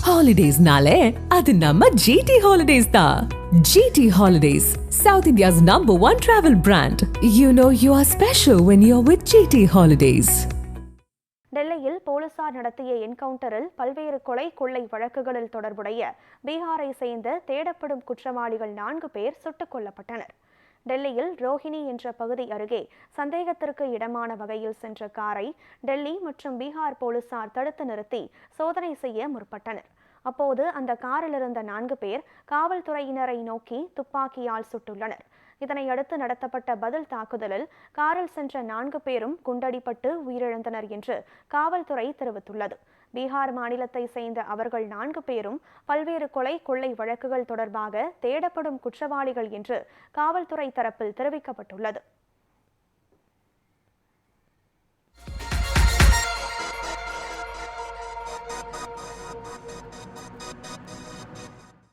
ஹாலிடேஸ்னாலே அது நம்ம ஜிடி ஹாலிடேஸ் தான். GT holidays, South India's #1 travel brand. You know you are special when you're with GT Holidays. டெல்லியில் போலீசார் நடத்திய என்கவுண்டரில் பல்வேறு கொலை கொள்ளை வழக்குகளில் தொடர்புடைய பீகாரை சேர்ந்த தேடப்படும் குற்றவாளிகள் 4 பேர் சுட்டுக் கொல்லப்பட்டனர். டெல்லியில் ரோஹிணி என்ற பகுதி அருகே சந்தேகத்திற்கு இடமான வகையில் சென்ற காரை டெல்லி மற்றும் பீகார் போலீசார் தடுத்து நிறுத்தி சோதனை செய்ய முற்பட்டனர். அப்போது அந்த காரில் இருந்த 4 பேர் காவல்துறையினரை நோக்கி துப்பாக்கியால் சுட்டுள்ளனர். இதனையடுத்து நடத்தப்பட்ட பதில் தாக்குதலில் காரில் சென்ற 4 பேரும் குண்டடிப்பட்டு உயிரிழந்தனர் என்று காவல்துறை தெரிவித்துள்ளது. பீகார் மாநிலத்தை சேர்ந்த அவர்கள் 4 பேரும் பல்வேறு கொலை கொள்ளை வழக்குகள் தொடர்பாக தேடப்படும் குற்றவாளிகள் என்று காவல்துறை தரப்பில் தெரிவிக்கப்பட்டுள்ளது.